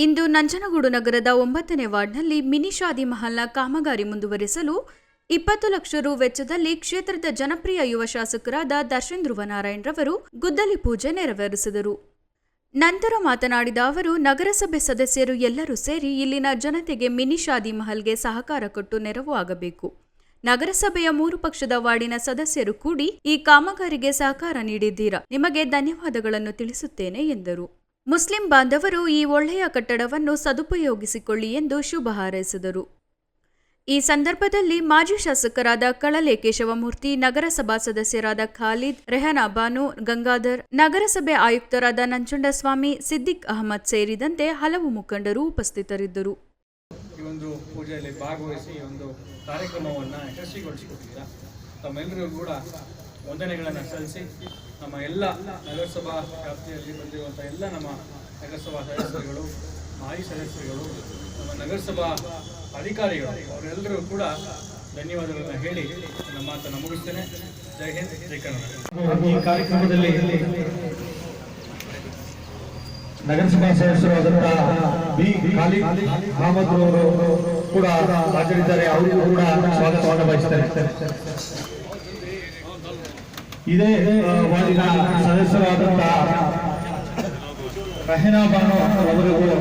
ಇಂದು ನಂಜನಗೂಡು ನಗರದ 9ನೇ ವಾರ್ಡ್ನಲ್ಲಿ ಮಿನಿ ಶಾದಿ ಮಹಲ್ನ ಕಾಮಗಾರಿ ಮುಂದುವರಿಸಲು 20 ಲಕ್ಷ ರು ವೆಚ್ಚದಲ್ಲಿ ಕ್ಷೇತ್ರದ ಜನಪ್ರಿಯ ಯುವ ಶಾಸಕರಾದ ದರ್ಶನ್ ಧ್ರುವನಾರಾಯಣರವರು ಗುದ್ದಲಿ ಪೂಜೆ ನೆರವೇರಿಸಿದರು. ನಂತರ ಮಾತನಾಡಿದ ಅವರು, ನಗರಸಭೆ ಸದಸ್ಯರು ಎಲ್ಲರೂ ಸೇರಿ ಇಲ್ಲಿನ ಜನತೆಗೆ ಮಿನಿ ಶಾದಿ ಮಹಲ್ಗೆ ಸಹಕಾರ ಕೊಟ್ಟು ನೆರವು ಆಗಬೇಕು. ನಗರಸಭೆಯ 3 ಪಕ್ಷದ ವಾರ್ಡಿನ ಸದಸ್ಯರು ಕೂಡಿ ಈ ಕಾಮಗಾರಿಗೆ ಸಹಕಾರ ನೀಡಿದ್ದೀರಾ, ನಿಮಗೆ ಧನ್ಯವಾದಗಳನ್ನು ತಿಳಿಸುತ್ತೇನೆ ಎಂದರು. ಮುಸ್ಲಿಂ ಬಾಂಧವರು ಈ ಒಳ್ಳೆಯ ಕಟ್ಟಡವನ್ನು ಸದುಪಯೋಗಿಸಿಕೊಳ್ಳಿ ಎಂದು ಶುಭ ಹಾರೈಸಿದರು. ಈ ಸಂದರ್ಭದಲ್ಲಿ ಮಾಜಿ ಶಾಸಕರಾದ ಕಳಲೆ ಕೇಶವಮೂರ್ತಿ, ನಗರಸಭಾ ಸದಸ್ಯರಾದ ಖಾಲಿದ್, ರೆಹನಾ ಬಾನು, ಗಂಗಾಧರ್, ನಗರಸಭೆ ಆಯುಕ್ತರಾದ ನಂಜುಂಡಸ್ವಾಮಿ, ಸಿದ್ದಿಕ್ ಅಹಮದ್ ಸೇರಿದಂತೆ ಹಲವು ಮುಖಂಡರು ಉಪಸ್ಥಿತರಿದ್ದರು. ಈ ಒಂದು ಪೂಜೆಯಲ್ಲಿ ಭಾಗವಹಿಸಿ ಈ ಒಂದು ಕಾರ್ಯಕ್ರಮವನ್ನು ಯಶಸ್ವಿಗೊಳಿಸಿಕೊಟ್ಟಿದ್ದೀರಾ. ತಮ್ಮೆಲ್ಲರಿಗೂ ಕೂಡ ವಂದನೆಗಳನ್ನು ಸಲ್ಲಿಸಿ ನಮ್ಮ ಎಲ್ಲ ನಗರಸಭಾ ವ್ಯಾಪ್ತಿಯಲ್ಲಿ ಬಂದಿರುವಂಥ ಎಲ್ಲ ನಮ್ಮ ನಗರಸಭಾ ಸದಸ್ಯರುಗಳು, ಮಾಜಿ ಸದಸ್ಯರುಗಳು, ನಮ್ಮ ನಗರಸಭಾ ಅಧಿಕಾರಿಗಳು ಅವರೆಲ್ಲರೂ ಕೂಡ ಧನ್ಯವಾದಗಳನ್ನು ಹೇಳಿ ನನ್ನ ಮಾತನ್ನು ಮುಗಿಸ್ತೇನೆ. ಜೈ ಹಿಂದ್, ಜೈ ಕರ್ನಾಟಕ. ಈ ಕಾರ್ಯಕ್ರಮದಲ್ಲಿ ನಗರಸಭಾ ಸದಸ್ಯರಾದಂತಹ ಬಿ ಖಾಲಿದ್ ಅಹಮದ್ ಅವರು ಕೂಡ ಹಾಜರಿದ್ದಾರೆ. ಅವರಿಗೂ ಕೂಡ ಸ್ವಾಗತವನ್ನು ಬಯಸುತ್ತಾರೆ. ಇದೇ ವಾರ್ಡಿನ ಸದಸ್ಯರಾದಂತಹ ರೆಹನಾ ಬಾನು ಅವರಿಗೂ